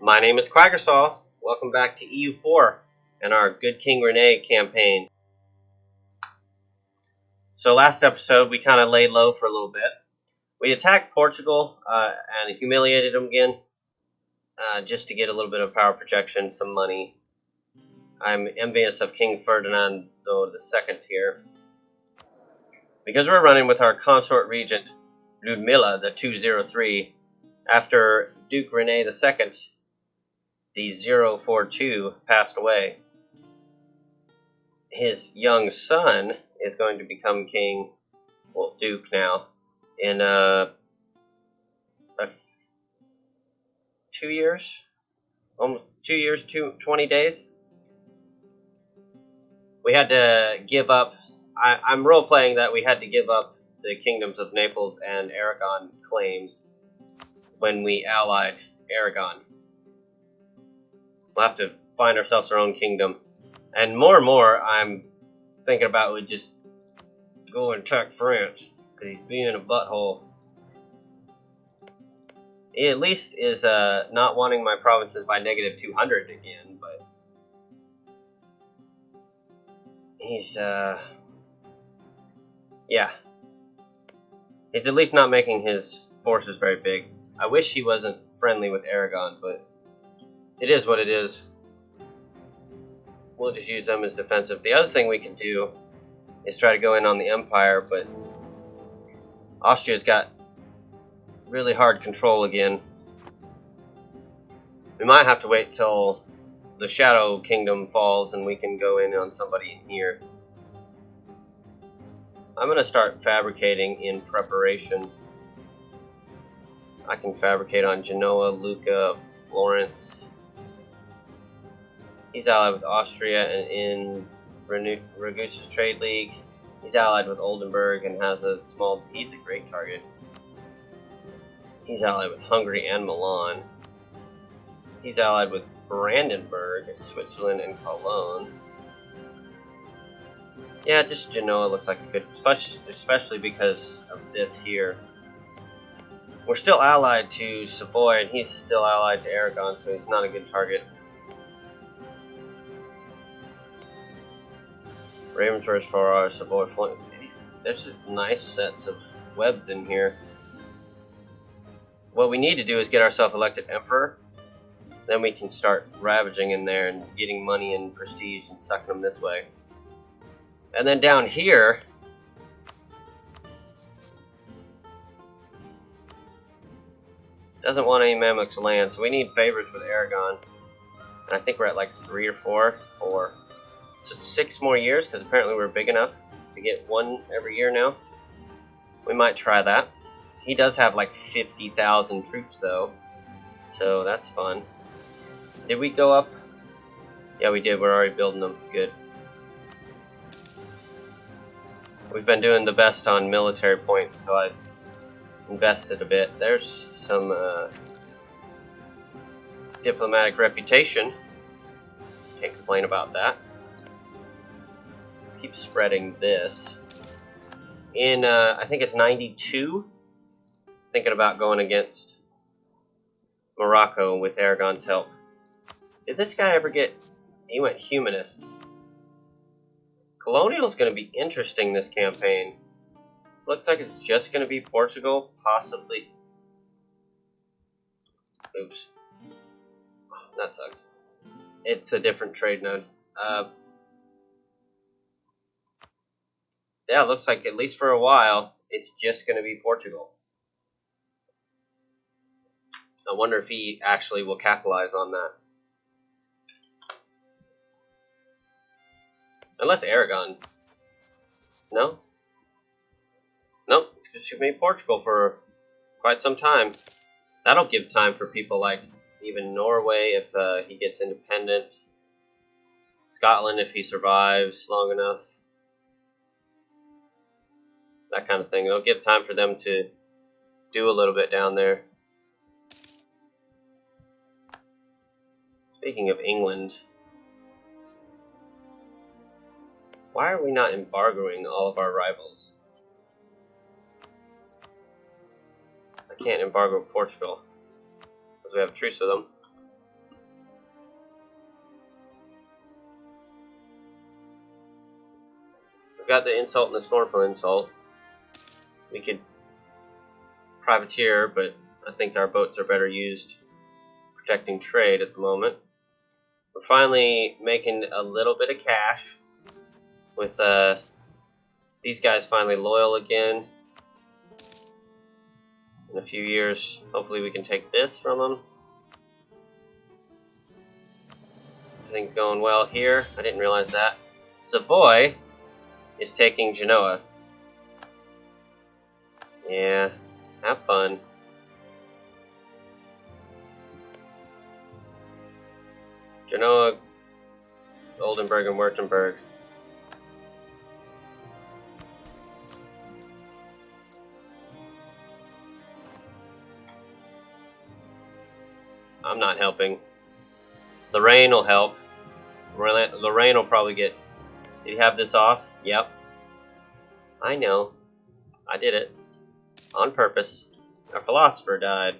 My name is Quaggersall. Welcome back to EU4 and our Good King Rene campaign. So last episode we kind of laid low for a little bit. We attacked Portugal and humiliated them again just to get a little bit of power projection, some money. I'm envious of King Ferdinand II here. Because we're running with our consort regent Ludmilla, the 203, after Duke Rene II, the 042, passed away. His young son is going to become king, well, Duke now, in 2 years? Almost 2 years, 20 days? We had to give up, I'm role-playing that we had to give up the kingdoms of Naples and Aragon claims when we allied Aragon. We'll have to find ourselves our own kingdom. And more, I'm thinking about we just go and attack France, because he's being a butthole. He at least is not wanting my provinces by negative 200 again, but he's, yeah. He's at least not making his forces very big. I wish he wasn't friendly with Aragon, but it is what it is. We'll just use them as defensive. The other thing we can do is try to go in on the Empire, but Austria's got really hard control again. We might have to wait till the Shadow Kingdom falls and we can go in on somebody in here. I'm going to start fabricating in preparation. I can fabricate on Genoa, Lucca, Florence. He's allied with Austria and in Ragusa's Trade League. He's allied with Oldenburg and has a small... He's a great target. He's allied with Hungary and Milan. He's allied with Brandenburg, Switzerland, and Cologne. Yeah, just Genoa looks like a good... Especially because of this here. We're still allied to Savoy, and he's still allied to Aragon, so he's not a good target. Ravensworth for our Savoy flank. There's nice sets of webs in here. What we need to do is get ourselves elected emperor. Then we can start ravaging in there and getting money and prestige and sucking them this way. And then down here, doesn't want any Mamluks land, so we need favors with Aragon. And I think we're at like 3 or 4. So 6 more years, because apparently we're big enough to get one every year now. We might try that. He does have like 50,000 troops though, so that's fun. Did we go up? Yeah, we did. We're already building them. Good. We've been doing the best on military points, so I've invested a bit. There's some diplomatic reputation. Can't complain about that. Let's keep spreading this. In, I think it's 92, thinking about going against Morocco with Aragon's help. Did this guy ever get... He went humanist. Colonial is going to be interesting this campaign. It looks like it's just going to be Portugal, possibly. Oops. Oh, that sucks. It's a different trade node. Yeah, it looks like at least for a while, it's just going to be Portugal. I wonder if he actually will capitalize on that. Unless Aragon. No? Nope, it's just going to be Portugal for quite some time. That'll give time for people like even Norway if he gets independent. Scotland if he survives long enough. That kind of thing. It'll give time for them to do a little bit down there. Speaking of England, why are we not embargoing all of our rivals? I can't embargo Portugal because we have a truce with them. got the insult and the scornful insult. We could privateer, but I think our boats are better used protecting trade at the moment. We're finally making a little bit of cash with these guys finally loyal again. In a few years, hopefully we can take this from them. Everything's going well here. I didn't realize that. Savoy is taking Genoa. Yeah, have fun. Genoa, Oldenburg, and Württemberg. I'm not helping. Lorraine will help. Lorraine will probably get... Did you have this off? Yep. I know. I did it. On purpose. Our philosopher died.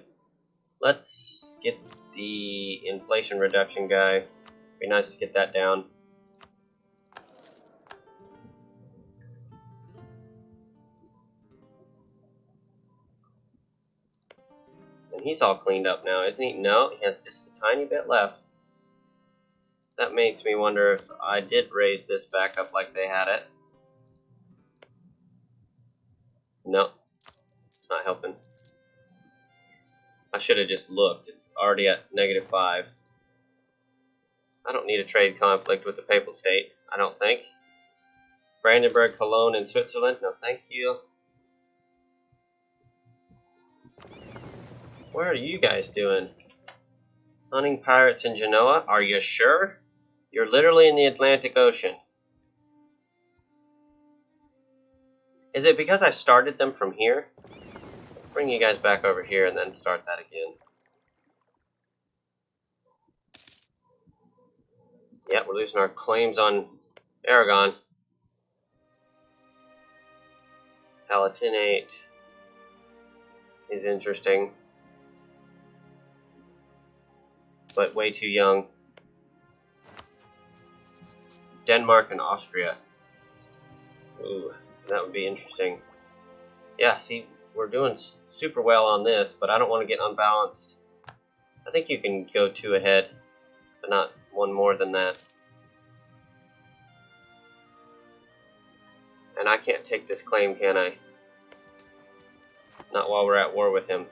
Let's get the inflation reduction guy. Be nice to get that down. And he's all cleaned up now, isn't he? No, he has just a tiny bit left. That makes me wonder if I did raise this back up like they had it. No, it's not helping. I should have just looked. It's already at -5. I don't need a trade conflict with the Papal State, I don't think. Brandenburg, Cologne, and Switzerland? No, thank you. What are you guys doing? Hunting pirates in Genoa? Are you sure? You're literally in the Atlantic Ocean. Is it because I started them from here? Bring you guys back over here and then start that again. Yeah, we're losing our claims on Aragon. Palatinate is interesting, but way too young. Denmark and Austria. Ooh, that would be interesting. Yeah, see, we're doing super well on this, but I don't want to get unbalanced. I think you can go 2 ahead, but not one more than that. And I can't take this claim, can I? Not while we're at war with him.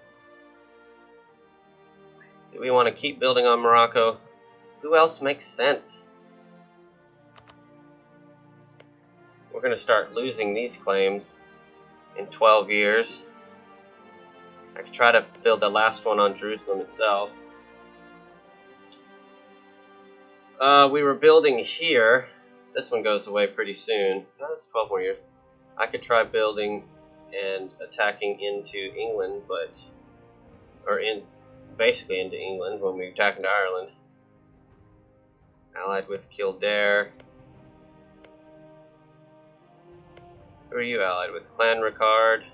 Do we want to keep building on Morocco? Who else makes sense? We're going to start losing these claims in 12 years. I could try to build the last one on Jerusalem itself. We were building here. This one goes away pretty soon. No, that's 12 more years. I could try building and attacking into England, basically into England when we attack into Ireland. Allied with Kildare. Who are you allied with? Clan Ricard.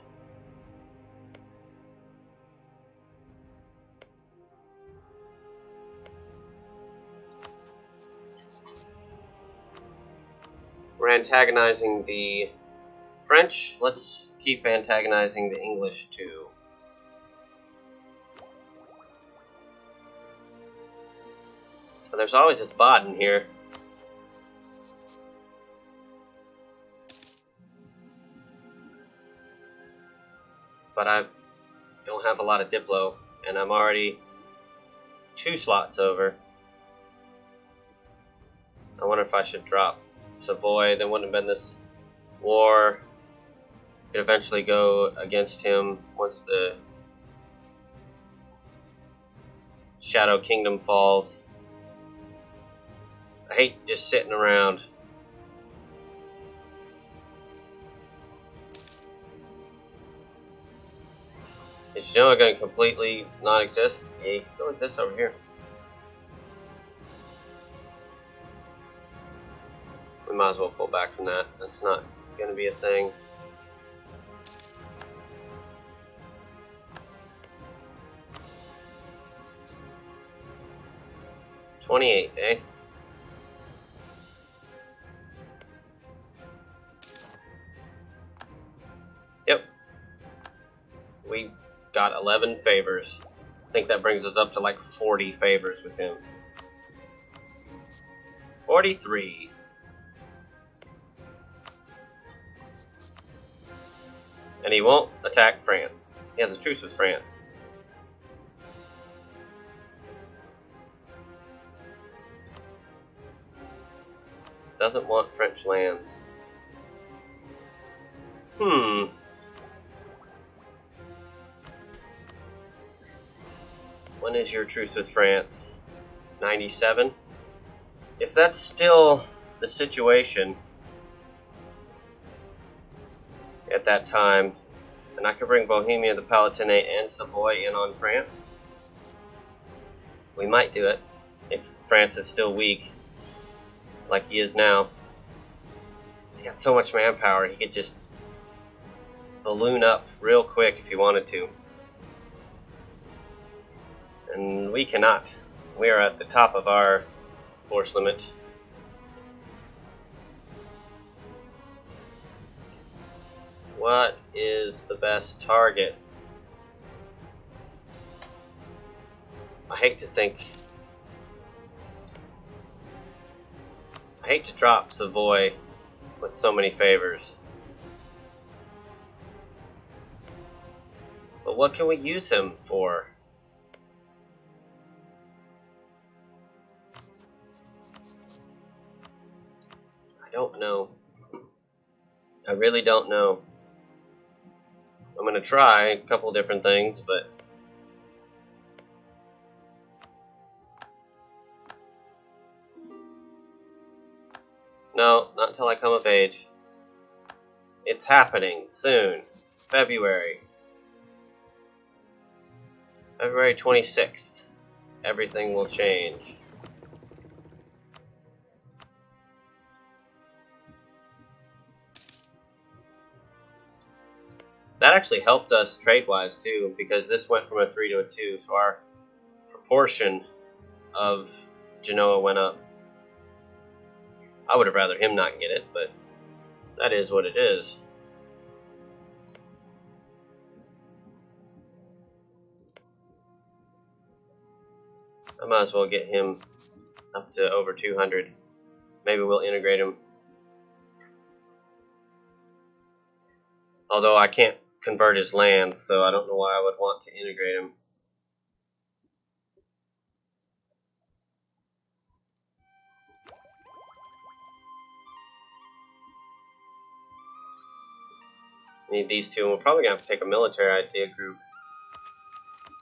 We're antagonizing the French. Let's keep antagonizing the English too. And there's always this bot in here. But I don't have a lot of Diplo, and I'm already 2 slots over. I wonder if I should drop Savoy. There wouldn't have been this war. Could eventually go against him once the Shadow Kingdom falls. I hate just sitting around. Is Genoa going to completely not exist? Yeah, it still exists over here. We might as well pull back from that. That's not going to be a thing. $28, eh? got 11 favors. I think that brings us up to like 40 favors with him. 43. And he won't attack France. He has a truce with France. Doesn't want French lands. When is your truce with France? 97? If that's still the situation at that time, then I could bring Bohemia, the Palatinate, and Savoy in on France. We might do it if France is still weak, like he is now. He's got so much manpower, he could just balloon up real quick if he wanted to. And we cannot. We are at the top of our force limit. What is the best target? I hate to drop Savoy with so many favors. But what can we use him for? I don't know. I really don't know. I'm going to try a couple different things, but no, not until I come of age. It's happening soon. February 26th. Everything will change. That actually helped us trade-wise too, because this went from a 3 to a 2, so our proportion of Genoa went up. I would have rather him not get it, but that is what it is. I might as well get him up to over 200. Maybe we'll integrate him. Although I can't convert his lands, so I don't know why I would want to integrate him. Need these two, and we're probably going to have to take a military idea group,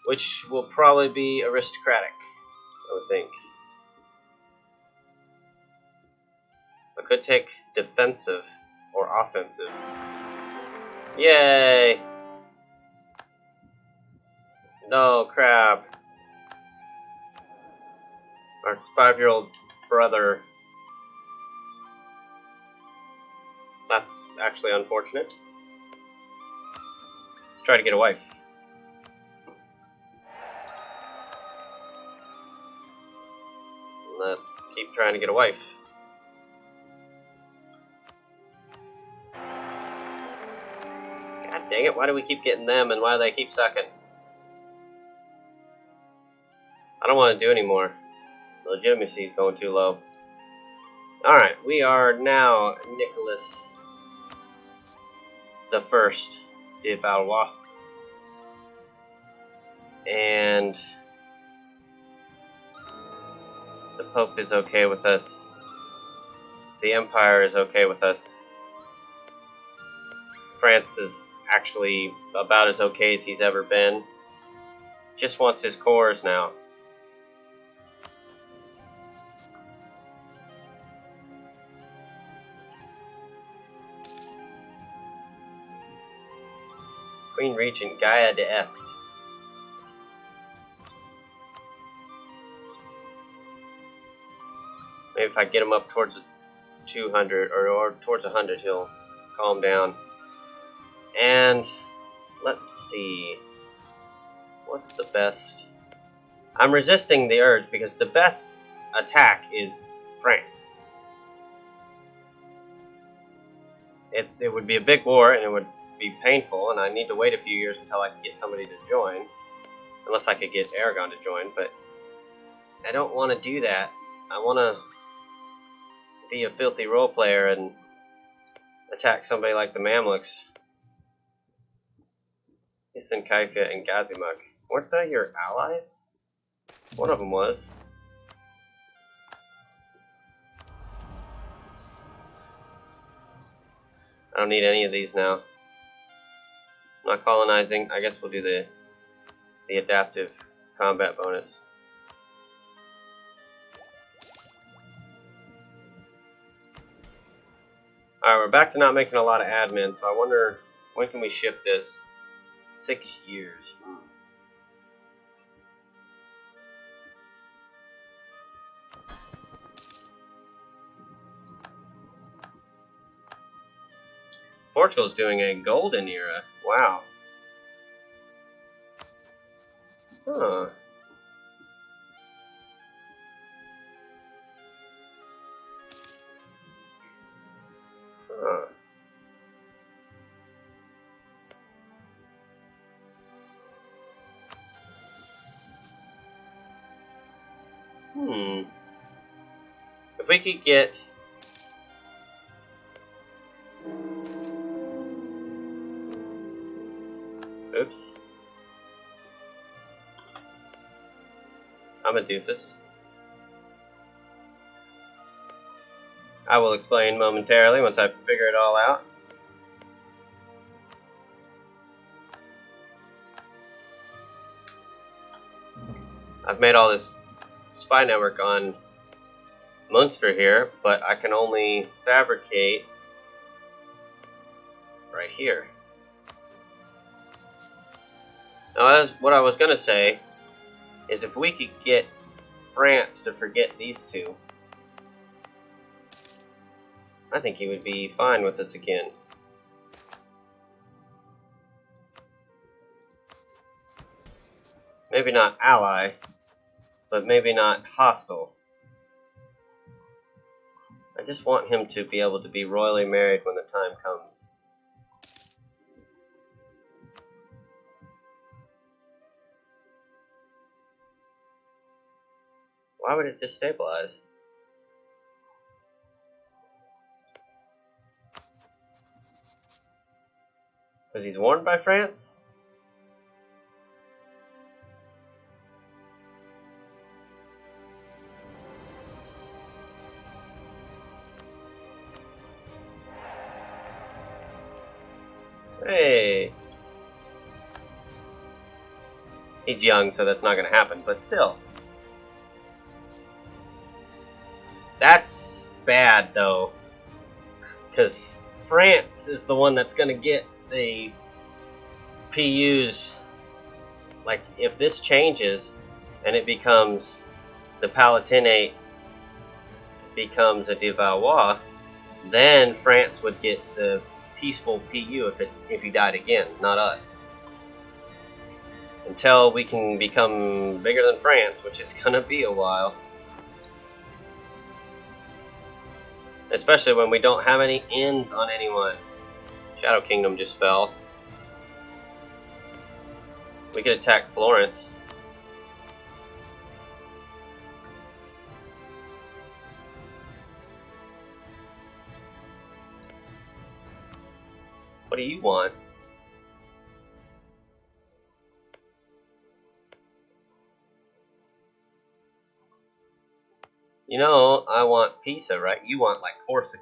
which will probably be aristocratic, I would think. I could take defensive or offensive. Yay! No, crap. Our 5-year-old brother. That's actually unfortunate. Let's try to get a wife. Let's keep trying to get a wife. God dang it, why do we keep getting them and why do they keep sucking? I don't want to do anymore. The legitimacy is going too low. Alright, we are now Nicholas the First de Valois. And the Pope is okay with us. The Empire is okay with us. France is actually about as okay as he's ever been. Just wants his cores now. Queen Regent Gaia d'Est. Maybe if I get him up towards 200 or towards 100, he'll calm down. And let's see. What's the best? I'm resisting the urge because the best attack is France. It would be a big war and it would be painful, and I need to wait a few years until I can get somebody to join. Unless I could get Aragon to join, but I don't want to do that. I want to be a filthy role player and attack somebody like the Mamluks. Isin, Kaifia, and Gazimuk. Weren't they your allies? One of them was. I don't need any of these now. I'm not colonizing. I guess we'll do the adaptive combat bonus. Alright, we're back to not making a lot of admin, so I wonder, when can we shift this? 6 years. Portugal's doing a golden era. Wow. Huh. Huh. If we could get... Oops. I'm a doofus. I will explain momentarily once I figure it all out. I've made all this spy network on Munster here, but I can only fabricate right here. Now, what I was going to say is if we could get France to forget these two, I think he would be fine with us again. Maybe not ally, but maybe not hostile. I just want him to be able to be royally married when the time comes. Why would it destabilize? Because he's warned by France? Hey! He's young, so that's not going to happen, but still. That's bad, though. Because France is the one that's going to get the PUs. Like, if this changes and it becomes the Palatinate becomes a de Valois, then France would get the peaceful PU if he died again, not us. Until we can become bigger than France, which is gonna be a while. Especially when we don't have any ends on anyone. Shadow Kingdom just fell. We could attack Florence. What do you want? You know, I want Pisa, right? You want, like, Corsica.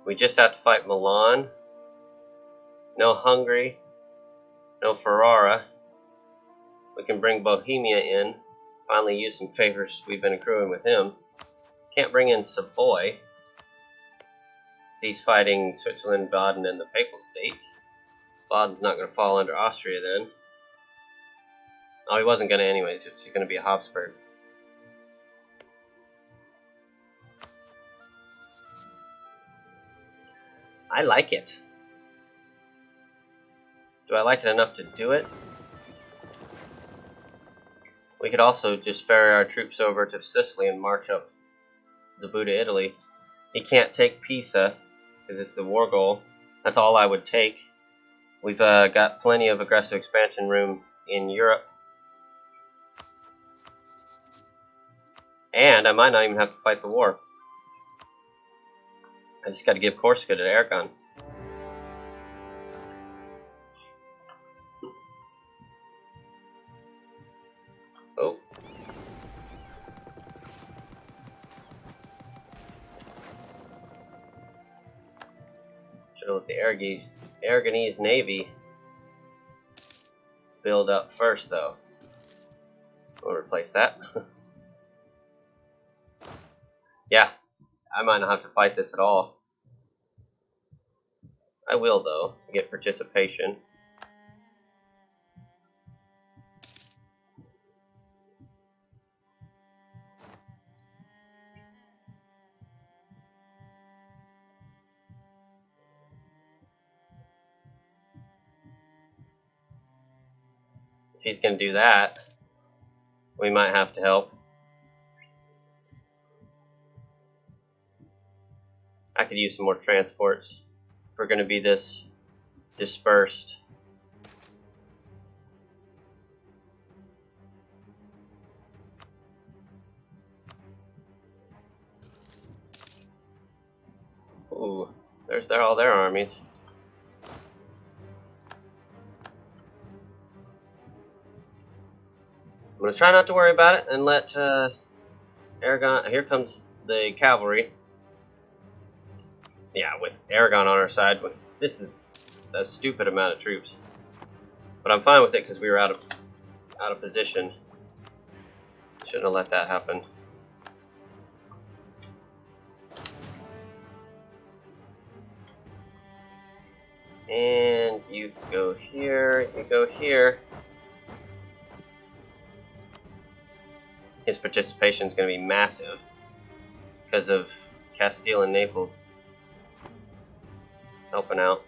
We just have to fight Milan. No Hungary. No Ferrara. We can bring Bohemia in. Finally use some favors we've been accruing with him. Can't bring in Savoy. He's fighting Switzerland, Baden, and the Papal States. Baden's not going to fall under Austria then. Oh, he wasn't going to anyways. It's going to be a Habsburg. I like it. Do I like it enough to do it? We could also just ferry our troops over to Sicily and march up the Buddha, Italy. He can't take Pisa because it's the war goal. That's all I would take. We've got plenty of aggressive expansion room in Europe. And I might not even have to fight the war. I just got to give Corsica to Aragon. Oh. Should let the Aragonese Navy build up first, though. We'll replace that. Yeah, I might not have to fight this at all. I will, though, get participation. If he's going to do that, we might have to help. I could use some more transports if we're going to be this dispersed. Ooh, there's all their armies. I'm going to try not to worry about it and let Aragon... Here comes the cavalry. Yeah, with Aragon on our side, this is a stupid amount of troops. But I'm fine with it because we were out of position. Shouldn't have let that happen. And you go here, you go here. His participation is going to be massive because of Castile and Naples helping out.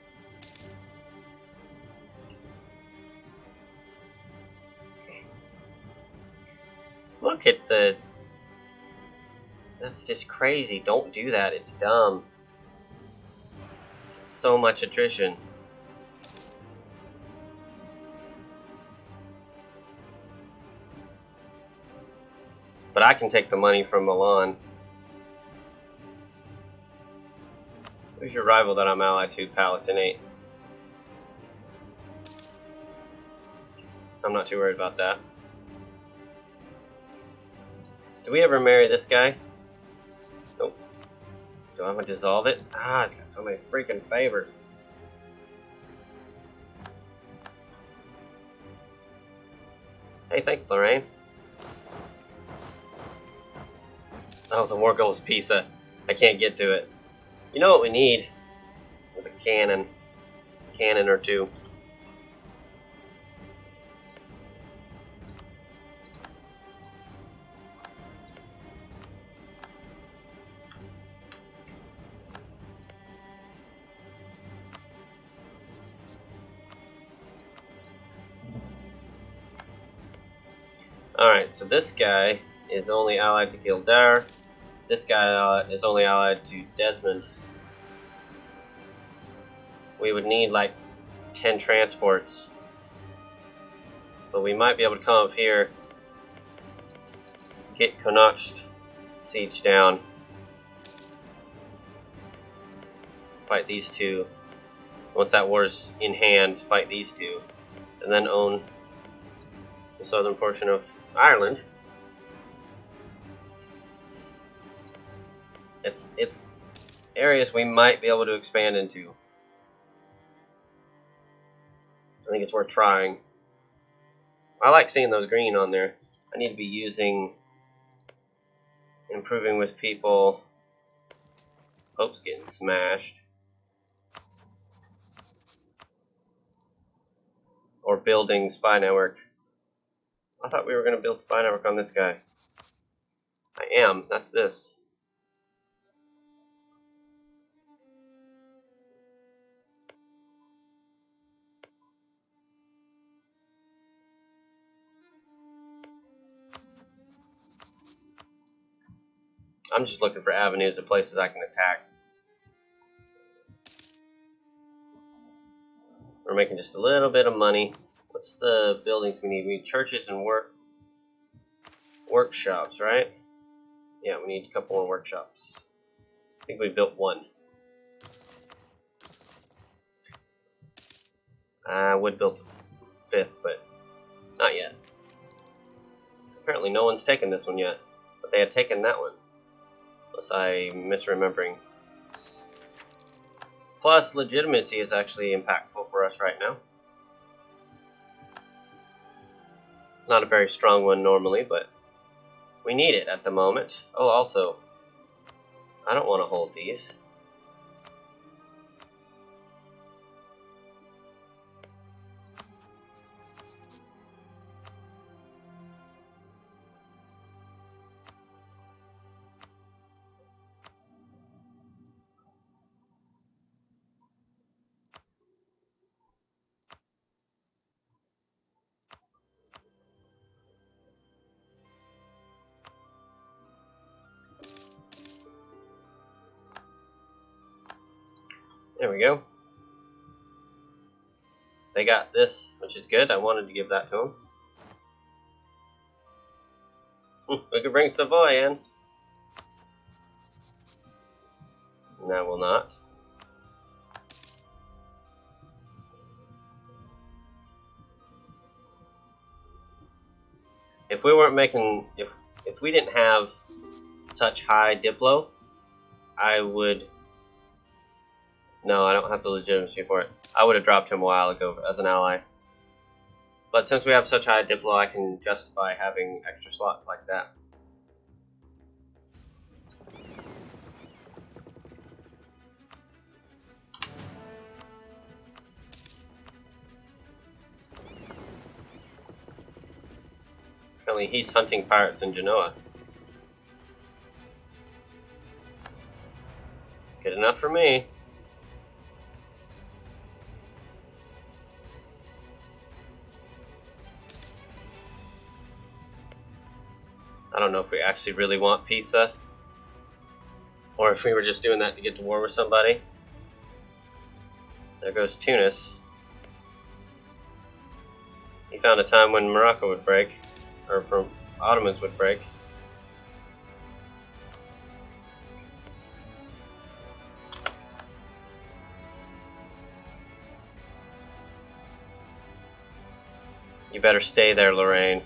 Look at the... That's just crazy. Don't do that. It's dumb. So much attrition. But I can take the money from Milan. Who's your rival that I'm allied to? Palatinate. I'm not too worried about that. Do we ever marry this guy? Nope. Do I want to dissolve it? Ah, it's got so many freaking favors. Hey, thanks, Lorraine. Oh, the war goal is Pisa. I can't get to it. You know what we need? Is a cannon. Cannon or two. Alright, so this guy is only allied to Kildare. This guy is only allied to Desmond. We would need like 10 transports. But we might be able to come up here, get Connacht siege down, fight these two. Once that war's in hand, fight these two, and then own the southern portion of Ireland. It's areas we might be able to expand into. I think it's worth trying. I like seeing those green on there. I need to be using improving with people. Pope's getting smashed. Or building spy network. I thought we were going to build spy network on this guy. I am. That's this. I'm just looking for avenues of places I can attack. We're making just a little bit of money. What's the buildings we need? We need churches and workshops, right? Yeah, we need a couple more workshops. I think we built one. I would build a fifth, but not yet. Apparently no one's taken this one yet, but they had taken that one. Unless I'm misremembering. Plus, legitimacy is actually impactful for us right now. It's not a very strong one normally, but we need it at the moment. Oh, also, I don't want to hold these. There we go. They got this, which is good. I wanted to give that to them. We could bring Savoy in. No, we'll not. If we weren't making, if we didn't have such high Diplo, I would. No, I don't have the legitimacy for it. I would have dropped him a while ago as an ally. But since we have such high Diplo, I can justify having extra slots like that. Apparently he's hunting pirates in Genoa. Good enough for me. I don't know if we actually really want Pisa, or if we were just doing that to get to war with somebody. There goes Tunis. He found a time when Morocco would break, or Ottomans would break. You better stay there, Lorraine.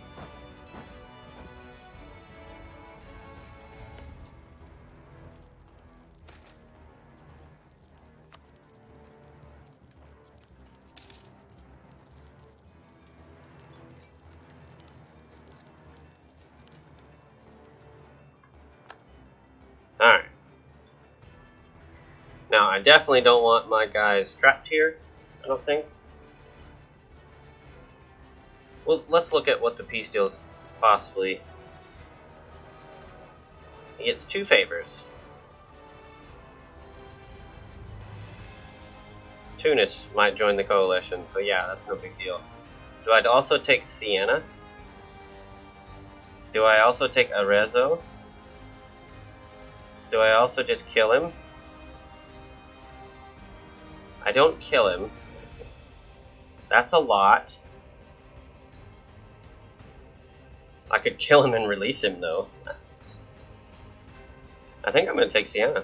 Alright. Now, I definitely don't want my guys trapped here, I don't think. Well, let's look at what the peace deal's possibly. He gets 2 favors. Tunis might join the coalition, so yeah, that's no big deal. Do I also take Siena? Do I also take Arezzo? Do I also just kill him? I don't kill him. That's a lot. I could kill him and release him, though. I think I'm going to take Siena.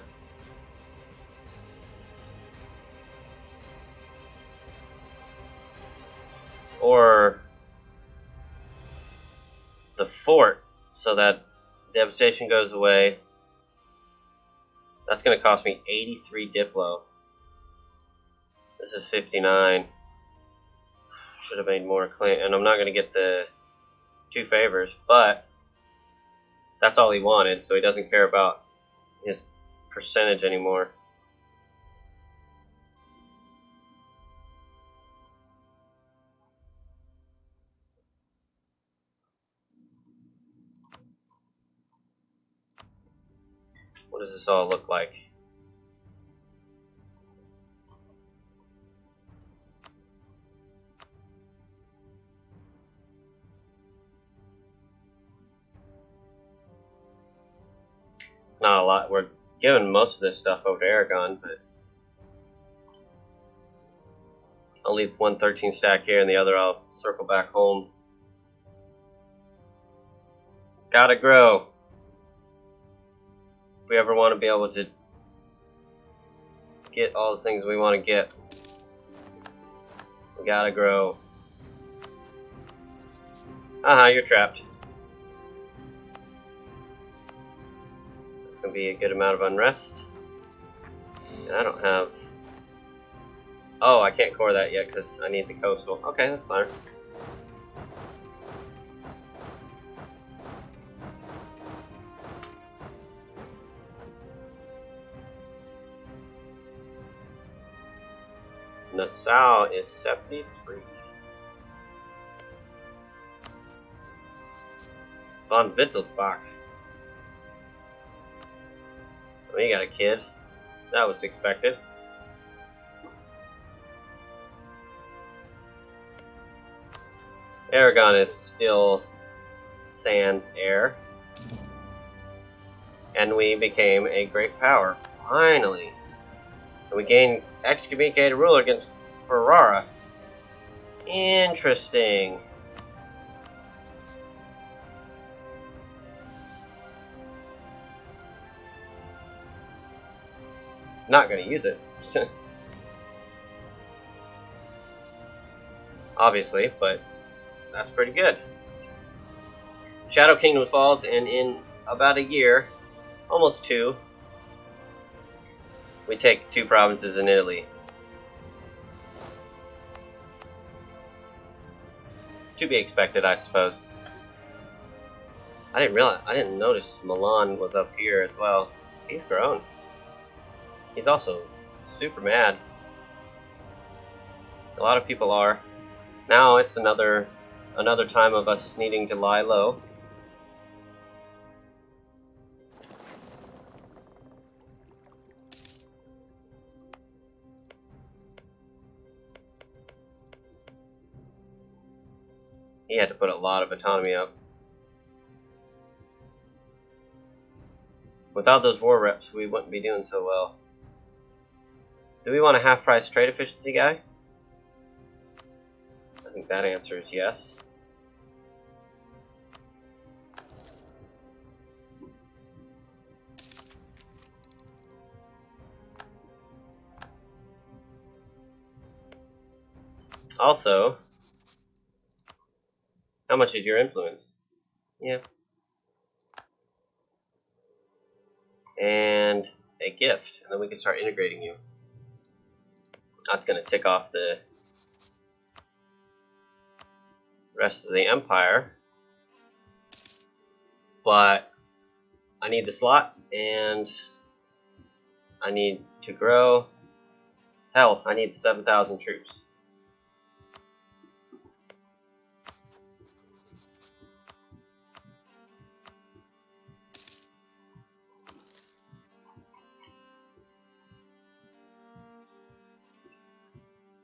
Or the fort, so that devastation goes away. That's going to cost me 83 Diplo. This is 59. Should have made more clean, and I'm not going to get the 2 favors, but that's all he wanted, so he doesn't care about his percentage anymore. What does this all look like? Not a lot. We're giving most of this stuff over to Aragon, but I'll leave 113 stack here and the other I'll circle back home. Gotta grow. If we ever want to be able to get all the things we want to get, we gotta grow. You're trapped. That's gonna be a good amount of unrest. And I don't have... Oh, I can't core that yet because I need the coastal. Okay, that's fine. Nassau is 73. Von Wittelsbach. Oh, you got a kid. That was expected. Aragon is still sans heir. And we became a great power. Finally. And we gained excommunicated ruler against Ferrara. Interesting. Not going to use it. Obviously, but that's pretty good. Shadow Kingdom falls, and in about a year, almost 2, we take 2 provinces in Italy. To be expected, I suppose. I didn't notice Milan was up here as well. He's grown. He's also super mad. A lot of people are. Now it's another time of us needing to lie low. He had to put a lot of autonomy up. Without those war reps, we wouldn't be doing so well. Do we want a half-price trade efficiency guy? I think that answer is yes. Also, how much is your influence? Yeah. And a gift, and then we can start integrating you. That's going to tick off the rest of the empire. But I need the slot, and I need to grow. Hell, I need 7,000 troops.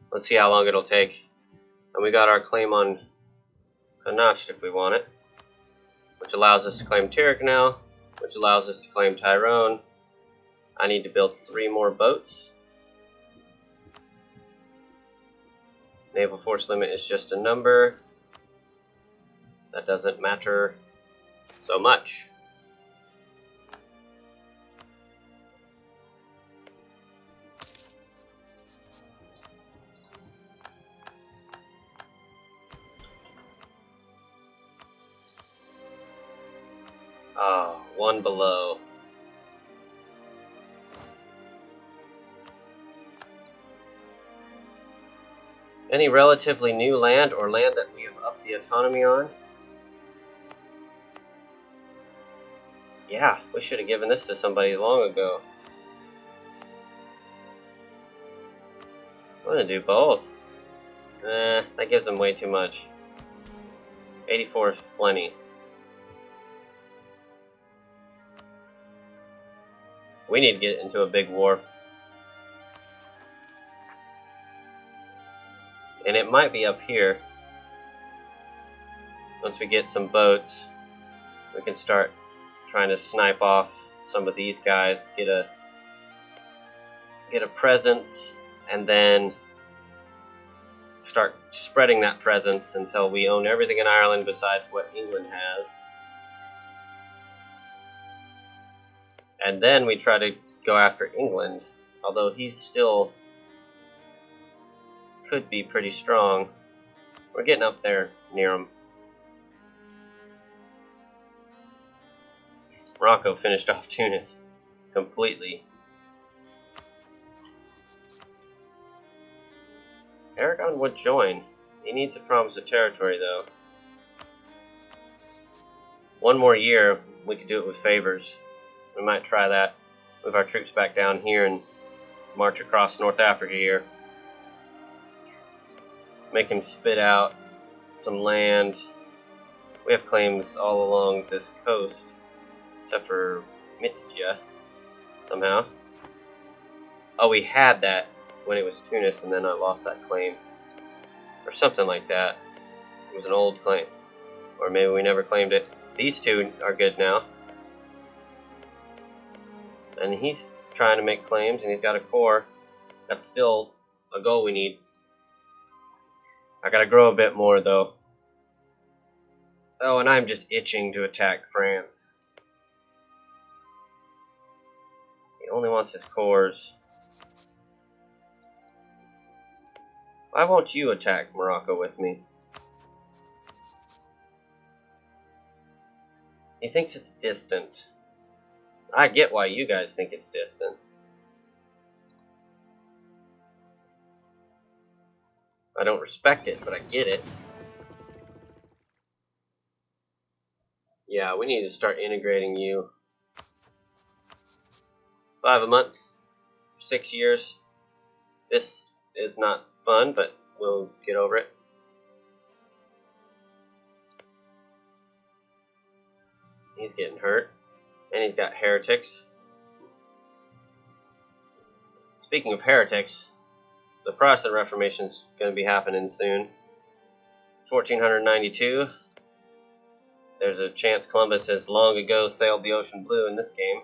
Let's see how long it'll take. And we got our claim on Connacht if we want it, which allows us to claim Tyrconnell, which allows us to claim Tyrone. I need to build 3 more boats. Naval force limit is just a number. That doesn't matter so much. Oh, 1 below. Any relatively new land or land that we have upped the autonomy on? Yeah, we should have given this to somebody long ago. I'm gonna do both. That gives them way too much. 84 is plenty. We need to get into a big war. And it might be up here. Once we get some boats, we can start trying to snipe off some of these guys, get a presence, and then start spreading that presence until we own everything in Ireland besides what England has. And then we try to go after England, although he's still could be pretty strong. We're getting up there near him. Morocco finished off Tunis completely. Aragon would join. He needs a promise of territory, though. One more year, we could do it with favors. We might try that. Move our troops back down here and march across North Africa here. Make him spit out some land. We have claims all along this coast, except for Mitzja, somehow. Oh, we had that when it was Tunis, and then I lost that claim. Or something like that. It was an old claim. Or maybe we never claimed it. These two are good now. And he's trying to make claims, and he's got a core. That's still a goal we need. I gotta grow a bit more, though. Oh, and I'm just itching to attack France. He only wants his cores. Why won't you attack Morocco with me? He thinks it's distant. I get why you guys think it's distant. I don't respect it, but I get it. Yeah, we need to start integrating you. 5 a month, 6 years. This is not fun, but we'll get over it. He's getting hurt. And he's got heretics. Speaking of heretics, the Protestant Reformation's going to be happening soon. It's 1492. There's a chance Columbus has long ago sailed the ocean blue in this game.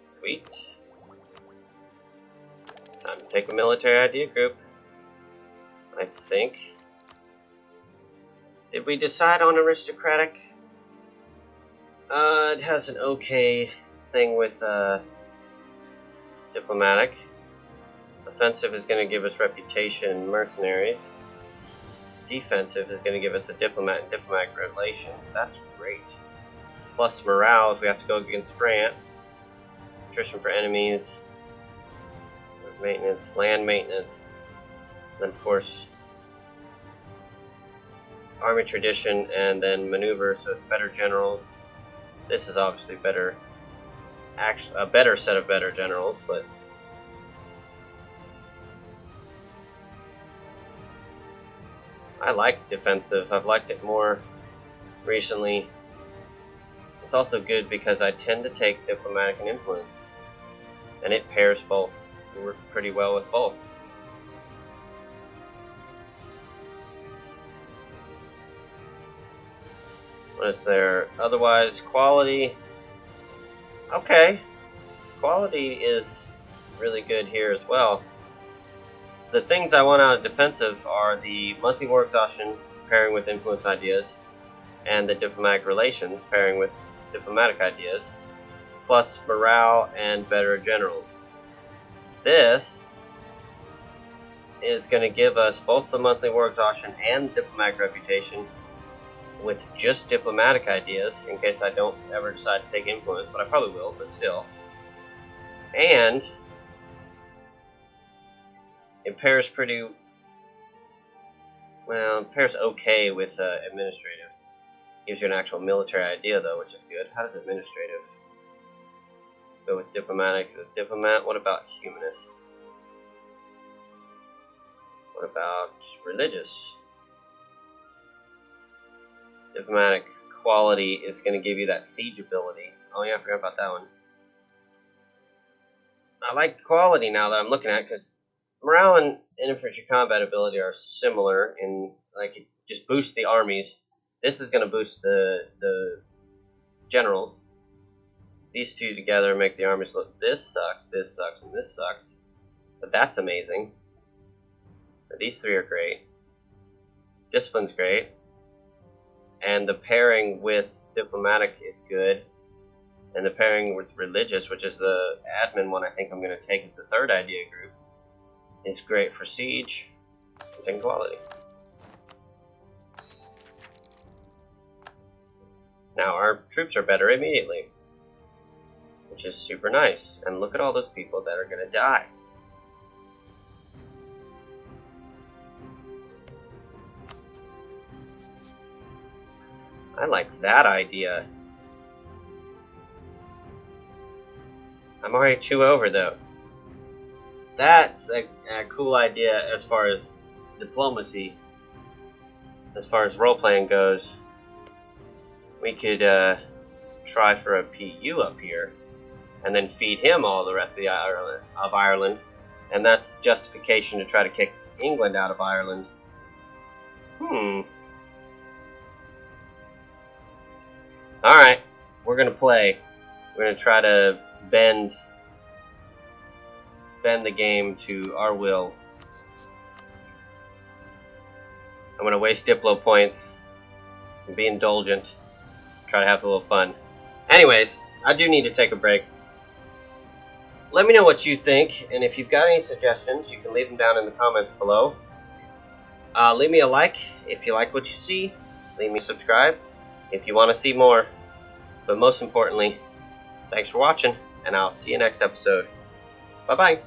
Sweet. Time to take a military idea group. I think. Did we decide on aristocratic? It has an okay thing with diplomatic. Offensive is going to give us reputation and mercenaries. Defensive is going to give us a diplomat and diplomatic relations. That's great. Plus morale if we have to go against France. Attrition for enemies. Maintenance, land maintenance. Then of course army tradition, and then maneuver, so better generals. This is obviously better, actually a better set of better generals, but I like defensive. I've liked it more recently. It's also good because I tend to take diplomatic and influence, and it pairs both. It works pretty well with both. What is there? Otherwise, quality. Okay. Quality is really good here as well. The things I want out of defensive are the monthly war exhaustion pairing with influence ideas, and the diplomatic relations pairing with diplomatic ideas, plus morale and better generals. This is going to give us both the monthly war exhaustion and diplomatic reputation with just diplomatic ideas, in case I don't ever decide to take influence, but I probably will, but still. And it pairs pretty well. It pairs okay with administrative. Gives you an actual military idea, though, which is good. How does administrative go with diplomatic? Diplomat. What about humanist? What about religious? Diplomatic quality is going to give you that siege ability. Oh yeah, I forgot about that one. I like quality now that I'm looking at, because Morale and infantry combat ability are similar in like it just boosts the armies. This is going to boost the generals. These two together make the armies look. This sucks, and this sucks. But that's amazing. These three are great. Discipline's great. And the pairing with diplomatic is good. And the pairing with religious, which is the admin one I think I'm going to take as the third idea group, is great for siege and quality. Now our troops are better immediately, which is super nice. And look at all those people that are going to die. I like that idea. I'm already 2 over though. That's a cool idea as far as diplomacy. As far as role-playing goes, we could try for a PU up here, and then feed him all the rest of Ireland, and that's justification to try to kick England out of Ireland. Alright, we're gonna play. We're gonna try to bend the game to our will. I'm gonna waste Diplo points and be indulgent. Try to have a little fun. Anyways, I do need to take a break. Let me know what you think, and if you've got any suggestions, you can leave them down in the comments below. Leave me a like if you like what you see. Leave me a subscribe if you want to see more. But most importantly, thanks for watching, and I'll see you next episode. Bye-bye.